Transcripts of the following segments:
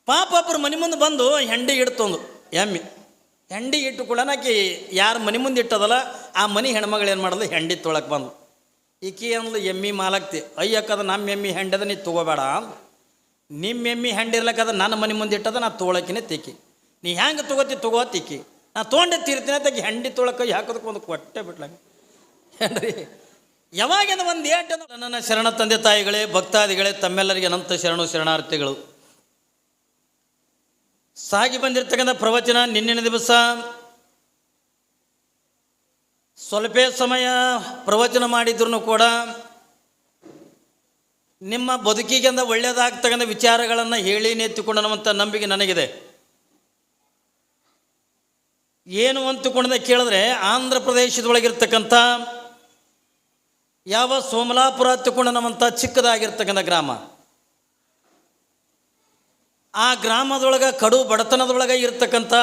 ಪಾಪ ಒಬ್ಬರು ಮನೆ ಮುಂದೆ ಬಂದು ಹೆಂಡಿ ಇಡ್ತಂದು ಎಮ್ಮೆ ಹೆಂಡಿ ಇಟ್ಟು ಕೂಡ ಆಕಿ ಯಾರು ಮನೆ ಮುಂದೆ ಇಟ್ಟದಲ್ಲ ಆ ಮನೆ ಹೆಣ್ಮಗಳು ಏನು ಮಾಡೋದು ಹೆಂಡಿ ತೊಳಕ್ಕೆ ಬಂದು ಈಕಿ ಅಂದ್ಲು ಎಮ್ಮಿ ಮಾಲಕ್ತಿ ಅಯ್ಯಕ್ಕದ ನಮ್ಮ ಎಮ್ಮಿ ಹೆಂಡದ ನೀ ತೊಗೋಬೇಡ ನಿಮ್ಮ ಎಮ್ಮಿ ಹೆಂಡಿ ಇರ್ಲಕ್ಕದ ನನ್ನ ಮನೆ ಮುಂದೆ ಇಟ್ಟದ ನಾ ತೊಗೊಳಕಿನೇ ತಿಕ್ಕಿ ನೀ ಹೆಂಗೆ ತಗೋ ತಿಕ್ಕಿ ನಾ ತೊಗೊಂಡೆ ತೀರ್ತೀನಿ ಅಂತ ಹೆಂಡಿ ತೊಳಕ್ಕೆ ಹಾಕೋದಕ್ಕೆ ಒಂದು ಕೊಟ್ಟೆ ಬಿಟ್ಲಾಗ ಏನ್ರಿ ಯಾವಾಗಿಂದ ಒಂದು ಏಟ ನನ್ನ ಶರಣ ತಂದೆ ತಾಯಿಗಳೇ ಭಕ್ತಾದಿಗಳೇ ತಮ್ಮೆಲ್ಲರಿಗೆ ಅನಂತ ಶರಣಾರ್ಥಿಗಳು. ಸಾಗಿ ಬಂದಿರತಕ್ಕಂಥ ಪ್ರವಚನ ನಿನ್ನಿನ ದಿವಸ ಸ್ವಲ್ಪ ಸಮಯ ಪ್ರವಚನ ಮಾಡಿದ್ರು ಕೂಡ ನಿಮ್ಮ ಬದುಕಿಗೆಂದ ಒಳ್ಳೆಯದಾಗ್ತಕ್ಕಂಥ ವಿಚಾರಗಳನ್ನು ಹೇಳಿ ನೆತ್ತಿಕೊಂಡನ್ನುವಂಥ ನಂಬಿಕೆ ನನಗಿದೆ. ಏನು ಅಂತಕೊಂಡ ಕೇಳಿದ್ರೆ ಆಂಧ್ರ ಪ್ರದೇಶದೊಳಗಿರ್ತಕ್ಕಂಥ ಯಾವ ಸೋಮಲಾಪುರ ಹತ್ತಿಕೊಂಡನವಂಥ ಚಿಕ್ಕದಾಗಿರ್ತಕ್ಕಂಥ ಗ್ರಾಮ, ಆ ಗ್ರಾಮದೊಳಗೆ ಕಡು ಬಡತನದೊಳಗೆ ಇರ್ತಕ್ಕಂಥ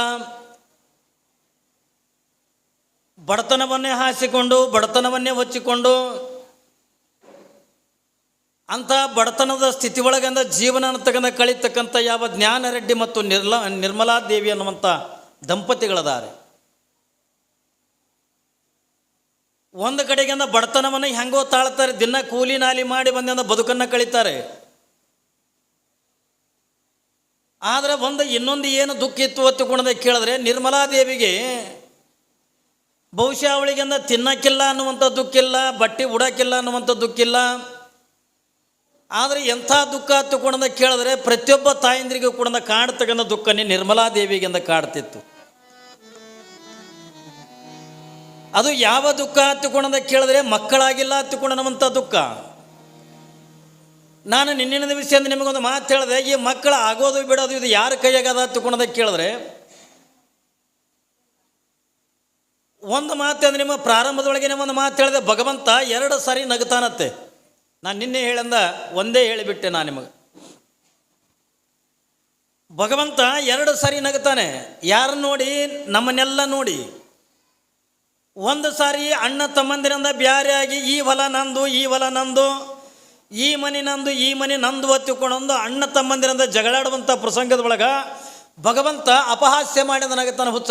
ಬಡತನವನ್ನೇ ಹಾಸಿಕೊಂಡು ಬಡತನವನ್ನೇ ಹೊಚ್ಚಿಕೊಂಡು ಅಂಥ ಬಡತನದ ಸ್ಥಿತಿ ಒಳಗಿಂದ ಜೀವನ ಅಂತಕ್ಕಂಥ ಕಳೀತಕ್ಕಂಥ ಯಾವ ಜ್ಞಾನರೆಡ್ಡಿ ಮತ್ತು ನಿರ್ಮಲಾ ದೇವಿ ಅನ್ನುವಂಥ ದಂಪತಿಗಳದಾರೆ. ಒಂದು ಕಡೆಗಿಂದ ಬಡತನವನ್ನು ಹೆಂಗೋ ತಾಳ್ತಾರೆ, ದಿನ ಕೂಲಿ ನಾಲಿ ಮಾಡಿ ಬಂದಿಂದ ಬದುಕನ್ನು ಕಳೀತಾರೆ. ಆದರೆ ಇನ್ನೊಂದು ಏನು ದುಃಖ ಇತ್ತು ಹೊತ್ತುಕೊಂಡದೆ ಕೇಳಿದ್ರೆ ನಿರ್ಮಲಾ ದೇವಿಗೆ ಬಹುಶಃ ಅವಳಿಗೆಂದ ತಿನ್ನಕ್ಕಿಲ್ಲ ಅನ್ನುವಂಥ ದುಃಖಿಲ್ಲ, ಬಟ್ಟೆ ಉಡಕ್ಕಿಲ್ಲ ಅನ್ನುವಂಥ ದುಃಖಿಲ್ಲ. ಆದರೆ ಎಂಥ ದುಃಖ ಹತ್ತುಕೊಂಡ ಕೇಳಿದ್ರೆ ಪ್ರತಿಯೊಬ್ಬ ತಾಯಂದ್ರಿಗೂ ಕೂಡ ಕಾಡ್ತಕ್ಕಂಥ ದುಃಖನೇ ನಿರ್ಮಲಾ ದೇವಿಗೆಂದ ಕಾಡ್ತಿತ್ತು. ಅದು ಯಾವ ದುಃಖ ಹತ್ತುಕೊಂಡ ಕೇಳಿದ್ರೆ ಮಕ್ಕಳಾಗಿಲ್ಲ ಹತ್ತುಕೊಂಡನವಂಥ ದುಃಖ. ನಾನು ನಿನ್ನಿನ ದಿವಸ ನಿಮಗೊಂದು ಮಾತು ಹೇಳಿದೆ, ಈ ಮಕ್ಕಳು ಆಗೋದು ಬಿಡೋದು ಇದು ಯಾರ ಕೈಯಾಗದ ಹತ್ತುಕೊಂಡ ಕೇಳಿದ್ರೆ ಒಂದು ಮಾತು ಅಂದರೆ ನಿಮ್ಮ ಪ್ರಾರಂಭದೊಳಗೆ ಒಂದು ಮಾತು ಹೇಳಿದೆ, ಭಗವಂತ 2 ಸಾರಿ ನಗುತ್ತಾನತ್ತೆ. ನಾನು ನಿನ್ನೆ ಹೇಳಿಂದ ಒಂದೇ ಹೇಳಿಬಿಟ್ಟೆ ನಾನು ನಿಮಗೆ. ಭಗವಂತ 2 ಸಾರಿ ನಗುತ್ತಾನೆ. ಯಾರನ್ನು ನೋಡಿ? ನಮ್ಮನ್ನೆಲ್ಲ ನೋಡಿ. ಒಂದು ಸಾರಿ ಅಣ್ಣ ತಮ್ಮಂದಿರಿಂದ ಬ್ಯಾರೆ ಆಗಿ ಈ ಹೊಲ ನಂದು ಈ ಹೊಲ ನಂದು, ಈ ಮನೆ ನಂದು ಈ ಮನೆ ನಂದು ಹೊತ್ತಿಕೊಂಡೊಂದು ಅಣ್ಣ ತಮ್ಮಂದಿರಿಂದ ಜಗಳಾಡುವಂಥ ಪ್ರಸಂಗದ ಒಳಗೆ ಭಗವಂತ ಅಪಹಾಸ್ಯ ಮಾಡಿದ ನಗುತ್ತಾನೆ. ಹುಚ್ಚ,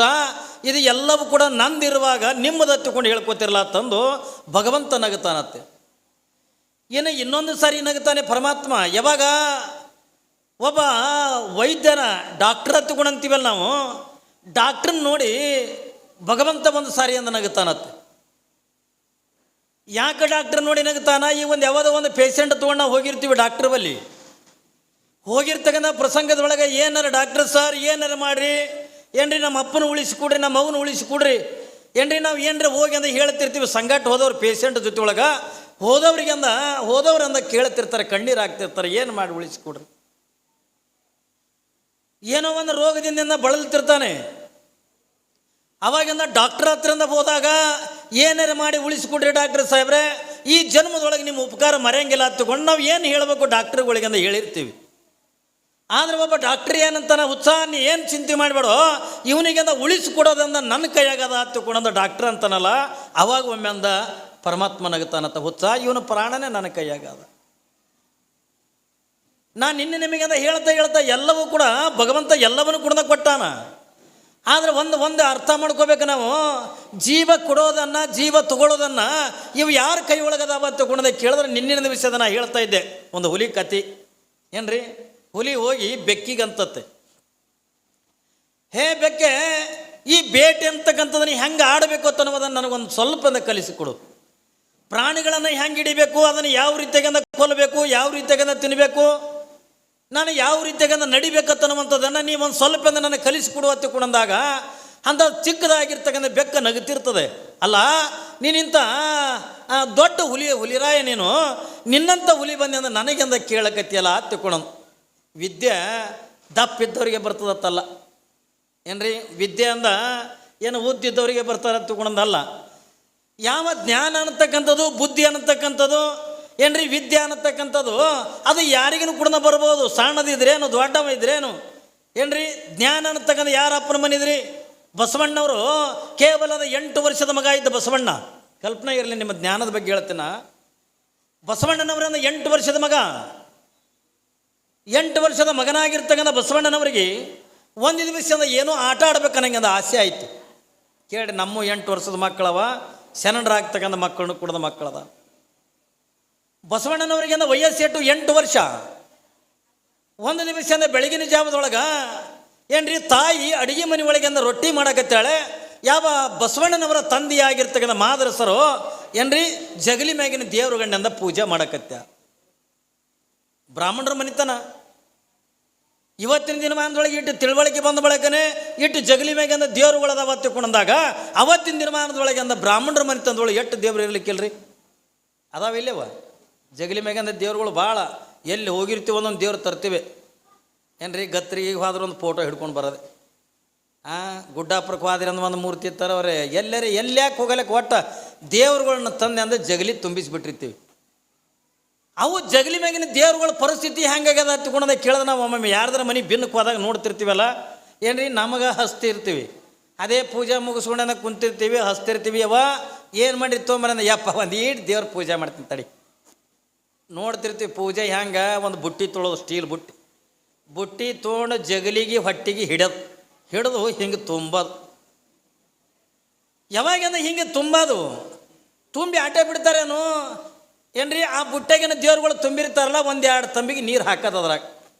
ಇದು ಎಲ್ಲವೂ ಕೂಡ ನಂದಿರುವಾಗ ನಿಮ್ಮದು ಹತ್ತಿಕೊಂಡು ಹೇಳ್ಕೊತಿರಲ್ಲ ತಂದು ಭಗವಂತ ನಗುತ್ತಾನತ್ತೆ. ಏನು ಇನ್ನೊಂದು ಸಾರಿ ನಗುತ್ತಾನೆ ಪರಮಾತ್ಮ. ಯಾವಾಗ ಒಬ್ಬ ವೈದ್ಯನ ಡಾಕ್ಟರ್ ಹತ್ತಿಕೊಂಡಂತೀವಲ್ಲ ನಾವು, ಡಾಕ್ಟ್ರನ್ನ ನೋಡಿ ಭಗವಂತ ಒಂದು ಸಾರಿ ಅಂದ ನಗುತ್ತಾನತ್ತೆ. ಯಾಕೆ ಡಾಕ್ಟ್ರ್ ನೋಡಿ ನಗುತ್ತಾನ? ಈ ಯಾವುದೋ ಒಂದು ಪೇಷಂಟ್ ತೊಗೊಂಡು ನಾವು ಹೋಗಿರ್ತೀವಿ ಡಾಕ್ಟ್ರ್ ಬಲ್ಲಿ. ಹೋಗಿರ್ತಕ್ಕಂಥ ಪ್ರಸಂಗದೊಳಗೆ ಏನಾರ ಡಾಕ್ಟರ್ ಸರ್ ಏನಾರ ಮಾಡಿರಿ, ಏನ್ರಿ ನಮ್ಮ ಅಪ್ಪನ ಉಳಿಸಿಕೊಡ್ರಿ, ನಮ್ಮ ಮಗನ ಉಳಿಸಿಕೊಡ್ರಿ, ಏನ್ರಿ ನಾವು ಏನರ ಹೋಗಿ ಅಂದ ಹೇಳ್ತಿರ್ತೀವಿ. ಸಂಗಟ ಹೋದವ್ರು ಪೇಷಂಟ್ ಜೊತೆ ಒಳಗೆ ಹೋದವ್ರಂದ ಕೇಳ್ತಿರ್ತಾರೆ, ಕಣ್ಣೀರು ಹಾಕ್ತಿರ್ತಾರೆ, ಏನು ಮಾಡಿ ಉಳಿಸಿಕೊಡ್ರಿ. ಏನೋ ಒಂದು ರೋಗದಿಂದ ಬಳಲ್ತಿರ್ತಾನೆ. ಅವಾಗಿಂದ ಡಾಕ್ಟರ್ ಹತ್ರಿಂದ ಹೋದಾಗ ಏನಾರು ಮಾಡಿ ಉಳಿಸಿಕೊಡ್ರಿ ಡಾಕ್ಟರ್ ಸಾಹೇಬ್ರೆ, ಈ ಜನ್ಮದೊಳಗೆ ನಿಮ್ಮ ಉಪಕಾರ ಮರೆಯಂಗಿಲ್ಲ ಹತ್ತುಕೊಂಡು ನಾವು ಏನು ಹೇಳಬೇಕು ಡಾಕ್ಟ್ರುಗಳಿಗಂದ ಹೇಳಿರ್ತೀವಿ. ಆದರೆ ಒಬ್ಬ ಡಾಕ್ಟ್ರ್ ಏನಂತಾನೆ, ಉತ್ಸಾಹ ನೀ ಏನು ಚಿಂತೆ ಮಾಡಬೇಡೋ, ಇವನಿಗೆಂದ ಉಳಿಸಿಕೊಡೋದಂದ ನನ್ನ ಕೈಯಾಗದ ಹತ್ತುಕೊಂಡಂದ ಡಾಕ್ಟ್ರ್ ಅಂತಾನಲ್ಲ. ಅವಾಗ ಒಮ್ಮೆ ಅಂದ ಪರಮಾತ್ಮ ನಗುತ್ತಾನಂತ, ಉತ್ಸಾಹ ಇವನ ಪ್ರಾಣನೇ ನನ್ನ ಕೈಯಾಗದ. ನಾನು ನಿಮಗೆಂದ ಹೇಳ್ತಾ ಎಲ್ಲವೂ ಕೂಡ ಭಗವಂತ ಎಲ್ಲವನ್ನೂ ಕೂಡ ಕೊಟ್ಟಾನ. ಆದರೆ ಒಂದು ಅರ್ಥ ಮಾಡ್ಕೋಬೇಕು ನಾವು, ಜೀವ ಕೊಡೋದನ್ನು ಜೀವ ತಗೊಳ್ಳೋದನ್ನು ಇವು ಯಾರ ಕೈ ಒಳಗದಾವ ತಗೊಂಡದೆ ಕೇಳಿದ್ರೆ ನಿನ್ನಿನ ವಿಷಯದ ನಾ ಹೇಳ್ತಾ ಇದ್ದೆ. ಒಂದು ಹುಲಿ ಕತಿ ಏನ್ರಿ, ಹುಲಿ ಹೋಗಿ ಬೆಕ್ಕಿಗಂತತ್ತೆ, ಹೇ ಬೆಕ್ಕೆ, ಈ ಬೇಟೆ ಅಂತಕ್ಕಂಥದ್ದನ್ನು ಹೆಂಗೆ ಆಡಬೇಕು ಅನ್ನೋದನ್ನು ನನಗೊಂದು ಸ್ವಲ್ಪ ಕಲಿಸಿಕೊಡು. ಪ್ರಾಣಿಗಳನ್ನು ಹೆಂಗೆ ಹಿಡಿಬೇಕು, ಅದನ್ನು ಯಾವ ರೀತಿಯಾಗಂದ ಕೊಲ್ಲಬೇಕು, ಯಾವ ರೀತಿಯಾಗಂದ ತಿನ್ನಬೇಕು, ನಾನು ಯಾವ ರೀತಿಯಾಗಂದ ನಡಿಬೇಕನ್ನುವಂಥದ್ದನ್ನು ನೀವೊಂದು ಸ್ವಲ್ಪ ನನಗೆ ಕಲಿಸಿಕೊಡು ಹತ್ತಿಕೊಂಡಂದಾಗ ಅಂಥ ಚಿಕ್ಕದಾಗಿರ್ತಕ್ಕಂಥ ಬೆಕ್ಕ ನಗುತ್ತಿರ್ತದೆ. ಅಲ್ಲ, ನೀನಿಂಥ ದೊಡ್ಡ ಹುಲಿರಾಯ ನೀನು, ನಿನ್ನಂಥ ಹುಲಿ ಬಂದೆ ಅಂದ್ರೆ ನನಗೆಂದ ಕೇಳಕತ್ತಿಯಲ್ಲ ಹತ್ತಿಕೊಳ್ಳೋದು. ವಿದ್ಯೆ ದಪ್ಪಿದ್ದವರಿಗೆ ಬರ್ತದತ್ತಲ್ಲ ಏನ್ರಿ, ವಿದ್ಯೆ ಅಂದ ಏನು ಓದಿದ್ದವರಿಗೆ ಬರ್ತಾರೆ ಹತ್ತಿಕೊಂಡಲ್ಲ. ಯಾವ ಜ್ಞಾನ ಅನ್ನತಕ್ಕಂಥದ್ದು, ಬುದ್ಧಿ ಅನ್ನತಕ್ಕಂಥದ್ದು ಏನ್ರಿ, ವಿದ್ಯೆ ಅನ್ನತಕ್ಕಂಥದ್ದು ಅದು ಯಾರಿಗೂ ಕೂಡ ಬರ್ಬೋದು. ಸಣ್ಣದಿದ್ರೇನು ದೊಡ್ಡವ ಇದ್ರೇನು ಏನ್ರಿ, ಜ್ಞಾನ ಅನ್ನತಕ್ಕಂಥ ಯಾರ ಅಪ್ಪನ ಮನಿದ್ರಿ? ಬಸವಣ್ಣವರು ಕೇವಲದ 8 ವರ್ಷದ ಮಗ ಇದ್ದ ಬಸವಣ್ಣ. ಕಲ್ಪನೆ ಇರಲಿ, ನಿಮ್ಮ ಜ್ಞಾನದ ಬಗ್ಗೆ ಹೇಳ್ತೇನೆ. ಬಸವಣ್ಣನವರನ್ನ 8 ವರ್ಷದ ಮಗ. 8 ವರ್ಷದ ಮಗನಾಗಿರ್ತಕ್ಕಂಥ ಬಸವಣ್ಣನವರಿಗೆ ಒಂದು ದಿವಸದಿಂದ ಏನೋ ಆಟ ಆಡ್ಬೇಕನ್ನಂಗೆ ಆಸೆ ಆಯಿತು. ಕೇಳಿ, ನಮ್ಮ 8 ವರ್ಷದ ಮಕ್ಕಳವ, ಶರಣರಾಗ್ತಕ್ಕಂಥ ಮಕ್ಕಳನ್ನು ಕುಡ್ದ ಮಕ್ಕಳದ. ಬಸವಣ್ಣನವರಿಗೆ ವಯಸ್ಸೆಟ್ಟು 8 ವರ್ಷ. ಒಂದು ದಿವಸ ಬೆಳಗಿನ ಜಾವದೊಳಗೆ ಏನ್ರಿ ತಾಯಿ ಅಡಿಗೆ ಮನೆ ಒಳಗೆ ರೊಟ್ಟಿ ಮಾಡಕತ್ತಾಳೆ. ಯಾವ ಬಸವಣ್ಣನವರ ತಂದೆಯಾಗಿರ್ತಕ್ಕಂಥ ಮಾದರಸರು ಏನ್ರಿ ಜಗಲಿ ಮ್ಯಾಗಿನ ದೇವ್ರ ಗಂಡಂದ ಪೂಜೆ ಮಾಡಕತ್ಯ. ಬ್ರಾಹ್ಮಣರ ಮನಿತನ. ಇವತ್ತಿನ ದಿನಮಾನದೊಳಗೆ ಇಟ್ಟು ತಿಳುವಳಿಕೆ ಬಂದ ಬಳಕನೇ ಇಟ್ಟು ಜಗಲಿ ಮ್ಯಾಗಿಂದ ದೇವ್ರುಗಳದಾವ ತಿಳ್ಕೊಂಡಾಗ ಅವತ್ತಿನ ದಿನಮಾನದೊಳಗೆ ಬ್ರಾಹ್ಮಣರ ಮನಿತನದೊಳಗೆ ಎಷ್ಟು ದೇವ್ರು ಇರ್ಲಿಕ್ಕಿಲ್ರಿ? ಅದಾವಿಲ್ಲವ ಜಗಲಿ ಮ್ಯಾಗಿಂದ ದೇವ್ರುಗಳು ಭಾಳ. ಎಲ್ಲಿ ಹೋಗಿರ್ತೀವಿ ಒಂದೊಂದು ದೇವ್ರು ತರ್ತೀವಿ ಏನ್ರಿ. ಗತ್ರಿಗೆ ಹೋದ್ರೆ ಒಂದು ಫೋಟೋ ಹಿಡ್ಕೊಂಡು ಬರೋದೆ. ಗುಡ್ಡಾಪುರಕ್ಕೆ ಹೋದ್ರೆ ಒಂದು ಮೂರ್ತಿ ತರವ್ರೆ. ಎಲ್ಯಾಕೆ ಹೋಗಲಿಕ್ಕೆ ಒಟ್ಟು ದೇವ್ರುಗಳನ್ನ ತಂದೆ ಅಂದರೆ ಜಗಲಿ ತುಂಬಿಸಿಬಿಟ್ಟಿರ್ತೀವಿ. ಅವು ಜಗಲಿ ಮ್ಯಾಗಿನ ದೇವ್ರುಗಳ ಪರಿಸ್ಥಿತಿ ಹೆಂಗಾಗ್ಯದ ಹತ್ಕೊಂಡದ ಕೇಳಿದ್ರೆ ನಾವು ಒಮ್ಮೊಮ್ಮೆ ಯಾರ್ದಾರ ಮನೆ ಬಿನ್ನಕ್ಕೆ ಹೋದಾಗ ನೋಡ್ತಿರ್ತೀವಲ್ಲ ಏನ್ರಿ, ನಮಗೆ ಹಸ್ತಿರ್ತೀವಿ. ಅದೇ ಪೂಜೆ ಮುಗಿಸ್ಕೊಂಡ ಕುಂತಿರ್ತೀವಿ, ಹಸ್ತಿರ್ತೀವಿ. ಅವ ಏನು ಮಾಡಿ ತೊಗೊಂಬರ ಯಪ್ಪ ಒಂದು ಈಟ್ ದೇವ್ರ ಪೂಜೆ ಮಾಡ್ತೀನಿ ತಡಿ. ನೋಡ್ತಿರ್ತೀವಿ ಪೂಜೆ ಹೆಂಗೆ. ಒಂದು ಬುಟ್ಟಿ ತೊಳೋದು, ಸ್ಟೀಲ್ ಬುಟ್ಟಿ ತೊಗೊಂಡು ಜಗಲಿಗೆ ಹೊಟ್ಟಿಗೆ ಹಿಡಿದು ಹಿಂಗೆ ತುಂಬೋದು. ಯಾವಾಗಂದ್ರೆ ಹಿಂಗೆ ತುಂಬೋದು, ತುಂಬಿ ಆಟ ಬಿಡ್ತಾರೇನು ಏನ್ರಿ. ಆ ಬುಟ್ಟೆಗಿನ ದೇವ್ರುಗಳು ತುಂಬಿರ್ತಾರಲ್ಲ, 1-2 ತಂಬಿಗೆ ನೀರು ಹಾಕೋದು. ಅದ್ರಾಗ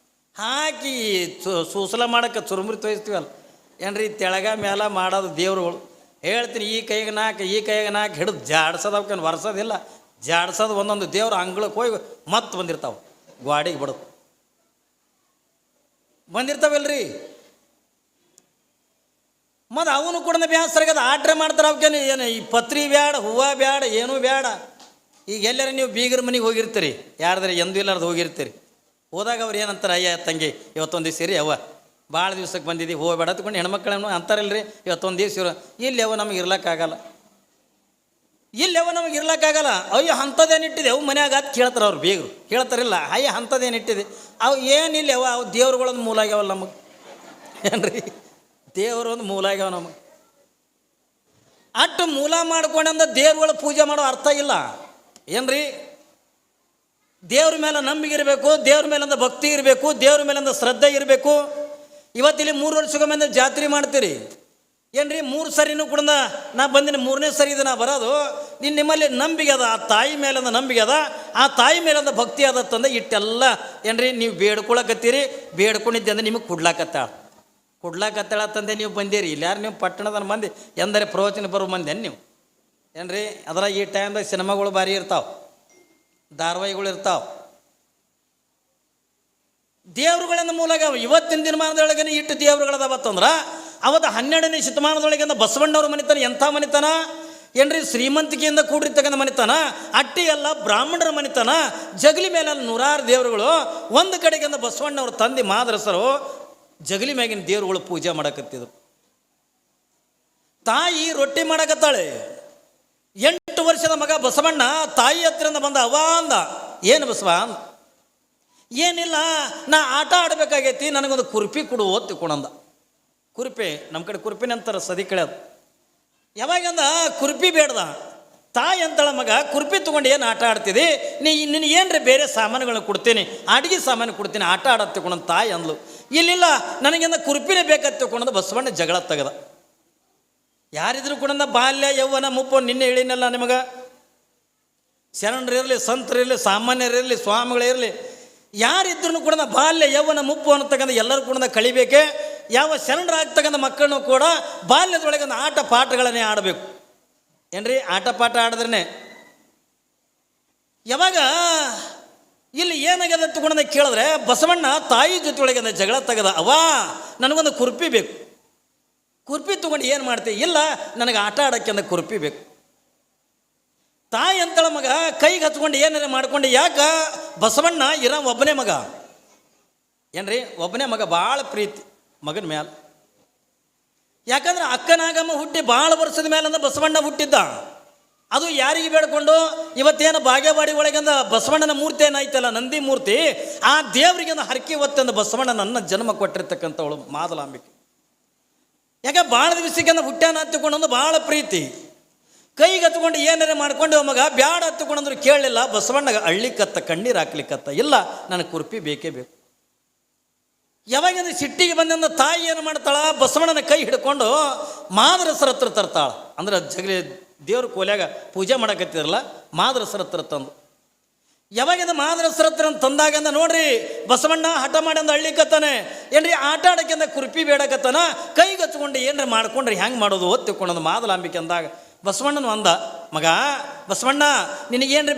ಹಾಕಿ ಸೂಸಲ ಮಾಡೋಕ್ಕೆ ಚುರುಮುರಿ ತೋರಿಸ್ತೀವಲ್ಲ ಏನ್ರಿ, ತೆಳಗ ಮೇಲ ಮಾಡೋದು ದೇವ್ರುಗಳು. ಹೇಳ್ತೀನಿ, ಈ ಕೈಗೆ 4 ಹಿಡಿದು ಜಾಡ್ಸೋದಕ್ಕೇನು ವರ್ಷೋದಿಲ್ಲ. ಜಾಡ್ಸೋದು ಒಂದೊಂದು ದೇವ್ರ ಅಂಗಳಕ್ಕೆ ಹೋಗಿ ಮತ್ತೆ ಬಂದಿರ್ತಾವೆ, ಗ್ವಾಡಿಗೆ ಬಿಡೋದು ಬಂದಿರ್ತಾವಲ್ರಿ. ಮತ್ತು ಅವನು ಕೂಡ ಬ್ಯಾಸರಾಗದ ಆಟ್ರೆ ಮಾಡ್ತಾರೆ. ಅವಕ್ಕೇನು ಏನು ಈ ಪತ್ರಿ ಬ್ಯಾಡ, ಹೂವು ಬ್ಯಾಡ, ಏನೂ ಬೇಡ. ಈಗ ಎಲ್ಲರ ನೀವು ಬೀಗರ ಮನೆಗೆ ಹೋಗಿರ್ತೀರಿ, ಯಾರ್ದಾರೆ ಎಂದೂ ಇಲ್ಲಾರ್ದು ಹೋಗಿರ್ತೀರಿ. ಹೋದಾಗ ಅವ್ರು ಏನಂತಾರೆ, ಅಯ್ಯ ತಂಗಿ ಇವತ್ತೊಂದು ದಿವಸ ಇರಿ ಅವ್ವ, ಭಾಳ ದಿವ್ಸಕ್ಕೆ ಬಂದಿದ್ದೀವಿ, ಹೋಗ್ಬೇಡ ತಗೊಂಡು ಹೆಣ್ಮಕ್ಳನ್ನು ಅಂತಾರಲ್ರಿ. ಇವತ್ತೊಂದು ದಿವಸ ಇರೋ ಇಲ್ಲಿ ಅವ ನಮಗೆ ಇರ್ಲಕ್ಕಾಗಲ್ಲ, ನಮಗೆ ಇರ್ಲಕ್ಕಾಗಲ್ಲ. ಅಯ್ಯೋ ಅಂಥದ್ದೇನಿಟ್ಟಿದೆ ಅವು ಮನ್ಯಾಗ ಅದು ಕೇಳ್ತಾರೆ. ಅವ್ರು ಬೀಗರು ಕೇಳ್ತಾರಿಲ್ಲ, ಅಯ್ಯ ಅಂಥದ್ದೇನಿಟ್ಟಿದೆ ಅವು ಏನಿಲ್ಲ ಅವು ದೇವ್ರುಗಳೊಂದು ಮೂಲ ಆಗ್ಯಾವಲ್ಲ ನಮಗೆ ಏನ್ರಿ. ದೇವ್ರೊಂದು ಮೂಲ ಆಗ್ಯಾವ ನಮಗೆ. ಅಟ್ಟು ಮೂಲ ಮಾಡ್ಕೊಂಡಂದ ದೇವ್ರುಗಳ ಪೂಜೆ ಮಾಡೋ ಅರ್ಥ ಇಲ್ಲ ಏನ್ರಿ. ದೇವ್ರ ಮೇಲೆ ನಂಬಿಕೆ ಇರಬೇಕು, ದೇವ್ರ ಮೇಲಿಂದ ಭಕ್ತಿ ಇರಬೇಕು, ದೇವ್ರ ಮೇಲಿಂದ ಶ್ರದ್ಧೆ ಇರಬೇಕು. ಇವತ್ತಿಲ್ಲಿ 3 ವರ್ಷಕ್ಕೊಮ್ಮೆ ಜಾತ್ರೆ ಮಾಡ್ತೀರಿ ಏನ್ರಿ. 3 ಸರಿನೂ ಕೂಡ ನಾ ಬಂದಿನಿ, 3ನೇ ಸರಿ ಇದು ನಾ ಬರೋದು. ನಿಮ್ಮಲ್ಲಿ ನಂಬಿಕೆ ಅದ, ಆ ತಾಯಿ ಮೇಲಿಂದ ನಂಬಿಕೆ ಅದ, ಆ ತಾಯಿ ಮೇಲಿಂದ ಭಕ್ತಿ ಅದತ್ತಂದ್ರೆ ಇಟ್ಟೆಲ್ಲ ಏನ್ರಿ ನೀವು ಬೇಡ್ಕೊಳಕತ್ತೀರಿ. ಬೇಡ್ಕೊಂಡಿದ್ದೆ ಅಂದ್ರೆ ನಿಮಗೆ ಕೊಡ್ಲಾಕತ್ತಾಳ ತಂದೆ ನೀವು ಬಂದಿರಿ. ಇಲ್ಲಿ ಯಾರು ನೀವು ಪಟ್ಟಣದ ಮಂದಿ ಎಂದರೆ ಪ್ರವಚನ ಬರೋ ಮಂದಿ ನೀವು ಏನ್ರಿ. ಅದ್ರಾಗ ಈ ಟೈಮ್ದಾಗ ಸಿನಿಮಾಗಳು ಭಾರಿ ಇರ್ತಾವೆ, ಧಾರಾವಾಹಿಗಳು ಇರ್ತಾವೆ, ದೇವ್ರುಗಳಿಂದ ಮೂಲಾಗ. ಇವತ್ತಿನ ದಿನಮಾನದೊಳಗೆ ಇಟ್ಟು ದೇವ್ರುಗಳದಾವತ್ತಂದ್ರೆ ಅವತ್ತು 12ನೇ ಶತಮಾನದೊಳಗಿಂದ ಬಸವಣ್ಣವ್ರ ಮನಿತನ ಎಂಥ ಮನಿತನ ಏನ್ರಿ, ಶ್ರೀಮಂತಿಕೆಯಿಂದ ಕೂಡಿರ್ತಕ್ಕಂಥ ಮನಿತನ. ಅಟ್ಟಿ ಎಲ್ಲ ಬ್ರಾಹ್ಮಣರ ಮನಿತನ. ಜಗಲಿ ಮೇಲೆ 100 ದೇವರುಗಳು. ಒಂದು ಕಡೆಗಿಂದ ಬಸವಣ್ಣವ್ರ ತಂದೆ ಮಾದರಸರು ಜಗಲಿ ಮ್ಯಾಗಿನ ದೇವ್ರುಗಳು ಪೂಜೆ ಮಾಡಕತ್ತಿದ್ರು. ತಾಯಿ ರೊಟ್ಟಿ ಮಾಡಕತ್ತಾಳೆ. 8 ವರ್ಷದ ಮಗ ಬಸವಣ್ಣ ತಾಯಿ ಹತ್ತಿರದಿಂದ ಬಂದ. ಅವ್ವ ಅಂದ, ಏನು ಬಸವ ಅಂದ. ಏನಿಲ್ಲ, ನಾ ಆಟ ಆಡಬೇಕಾಗೈತಿ, ನನಗೊಂದು ಕುರ್ಪಿ ಕೊಡು ತಿಳ್ಕೊಂಡಂದ. ಕುರ್ಪಿ ನಮ್ಮ ಕಡೆ ಕುರ್ಪಿನ ಅಂತಾರೆ, ಸದಿ ಕಳೆಯೋದು. ಯಾವಾಗಂದ ಕುರ್ಪಿ ಬೇಡ್ದ. ತಾಯಿ ಅಂತಳ, ಮಗ ಕುರ್ಪಿ ತೊಗೊಂಡು ಏನು ಆಟ ಆಡ್ತಿದ್ದಿ, ನಿನಗೇನ್ರಿ ಬೇರೆ ಸಾಮಾನುಗಳನ್ನ ಕೊಡ್ತೀನಿ, ಅಡುಗೆ ಸಾಮಾನು ಕೊಡ್ತೀನಿ, ಆಟ ಆಡೋದು ತಿಳ್ಕೊಂಡಂದು ತಾಯಿ ಅಂದ್ಲು. ಇಲ್ಲಿಲ್ಲ, ನನಗಿಂದ ಕುರ್ಪಿನೇ ಬೇಕಂತ ತಿಳ್ಕೊಂಡಂದು ಬಸವಣ್ಣ ಜಗಳ ತೆಗೆದ. ಯಾರಿದ್ರು ಕೂಡ ಬಾಲ್ಯ ಯೌವನ ಮುಪ್ಪು ನಿನ್ನೆ ಹೇಳಿನಲ್ಲ ನಿಮಗೆ. ಶರಣರಿರಲಿ, ಸಂತರಿರಲಿ, ಸಾಮಾನ್ಯರಿರಲಿ, ಸ್ವಾಮಿಗಳಿರಲಿ, ಯಾರಿದ್ರೂ ಕೂಡ ಬಾಲ್ಯ ಯೌವನ ಮುಪ್ಪು ಅನ್ನತಕ್ಕಂಥ ಎಲ್ಲರೂ ಕೂಡ ಕಳಿಬೇಕೆ. ಯಾವ ಶರಣರಾಗ್ತಕ್ಕಂಥ ಮಕ್ಕಳನ್ನು ಕೂಡ ಬಾಲ್ಯದೊಳಗೆ ಆಟ ಪಾಠಗಳನ್ನೇ ಆಡಬೇಕು ಏನ್ರಿ. ಆಟ ಪಾಠ ಆಡಿದ್ರೇ ಯಾವಾಗ ಇಲ್ಲಿ ಏನಾಗ್ಯದ ತಗೊಂಡ ಕೇಳಿದ್ರೆ ಬಸವಣ್ಣ ತಾಯಿ ಜೊತೆ ಒಳಗೆ ಜಗಳ ತೆಗೆದ. ಅವ್ವ ನನಗೊಂದು ಕುರ್ಪಿ ಬೇಕು. ಕುರ್ಪಿ ತೊಗೊಂಡು ಏನು ಮಾಡ್ತೀವಿ, ಇಲ್ಲ ನನಗೆ ಆಟ ಆಡೋಕ್ಕೆ ಅಂದ ಕುರ್ಪಿ ಬೇಕು. ತಾಯಿ ಅಂತಳ, ಮಗ ಕೈಗೆ ಹಚ್ಕೊಂಡು ಏನಾರ ಮಾಡ್ಕೊಂಡು. ಯಾಕೆ ಬಸವಣ್ಣ ಒಬ್ಬನೇ ಮಗ ಏನ್ರಿ, ಒಬ್ಬನೇ ಮಗ, ಭಾಳ ಪ್ರೀತಿ ಮಗನ ಮ್ಯಾಲ. ಯಾಕಂದ್ರೆ ಅಕ್ಕನಾಗಮ್ಮ ಹುಟ್ಟಿ ಭಾಳ ವರ್ಷದ ಮೇಲಂದ ಬಸವಣ್ಣ ಹುಟ್ಟಿದ್ದ. ಅದು ಯಾರಿಗೆ ಬೇಡ್ಕೊಂಡು ಇವತ್ತೇನು ಬಾಗೇವಾಡಿ ಒಳಗಿಂದ ಬಸವಣ್ಣನ ಮೂರ್ತಿ ಏನಾಯ್ತಲ್ಲ, ನಂದಿ ಮೂರ್ತಿ, ಆ ದೇವರಿಗಿಂದ ಹರಕೆ ಹೊತ್ತಂದು ಬಸವಣ್ಣ ನನ್ನ ಜನ್ಮ ಕೊಟ್ಟಿರ್ತಕ್ಕಂಥವಳು ಮಾದಲಾಂಬಿಕೆ. ಯಾಕೆ ಭಾಳ ದಿವಸಕ್ಕಿಂತ ಹುಟ್ಟ್ಯಾನ ಹತ್ತಿಕೊಂಡಂದು ಭಾಳ ಪ್ರೀತಿ. ಕೈಗೆ ಹತ್ಕೊಂಡು ಏನಾರೇ ಮಾಡ್ಕೊಂಡು ಮಗ ಬ್ಯಾಡ ಹತ್ತಿಕೊಂಡಂದ್ರು ಕೇಳಲಿಲ್ಲ. ಬಸವಣ್ಣಗೆ ಅಳ್ಳಿಕತ್ತ, ಕಣ್ಣೀರು ಹಾಕ್ಲಿಕ್ಕತ್ತ. ಇಲ್ಲ, ನನಗೆ ಕುರ್ಪಿ ಬೇಕೇ ಬೇಕು. ಯಾವಾಗಿಂದ ಸಿಟ್ಟಿಗೆ ಬಂದಿಂದ ತಾಯಿ ಏನು ಮಾಡ್ತಾಳ, ಬಸವಣ್ಣನ ಕೈ ಹಿಡ್ಕೊಂಡು ಮಾದರಸರ ಹತ್ರ ತರ್ತಾಳ. ಅಂದ್ರೆ ಜಗಲಿ ದೇವ್ರ ಕೋಲ್ಯಾಗ ಪೂಜೆ ಮಾಡಕತ್ತಿರಲ್ಲ, ಮಾದರಸರ ಹತ್ರ ತಂದು ಯಾವಾಗಿಂದ ಮಾದರಸರ ಹತ್ರ ತಂದಾಗಂದ ನೋಡ್ರಿ ಬಸವಣ್ಣ ಹಠ ಮಾಡಿ ಅಂದ ಹಳ್ಳಿಕತ್ತಾನೆ. ಏನ್ರಿ ಆಟ ಆಡಕ್ಕಿಂದ ಕುರ್ಪಿ ಬೇಡಕತ್ತಾನ, ಕೈಗೆ ಹಚ್ಕೊಂಡು ಏನ್ರಿ ಮಾಡ್ಕೊಂಡ್ರಿ ಹೆಂಗೆ ಮಾಡೋದು ಒತ್ತಿಕೊಂಡಂದು ಮಾದಲಾಂಬಿಕೆ ಅಂದಾಗ ಬಸವಣ್ಣನ ಅಂದ, ಮಗ ಬಸವಣ್ಣ ನಿನಗೇನ್ರಿ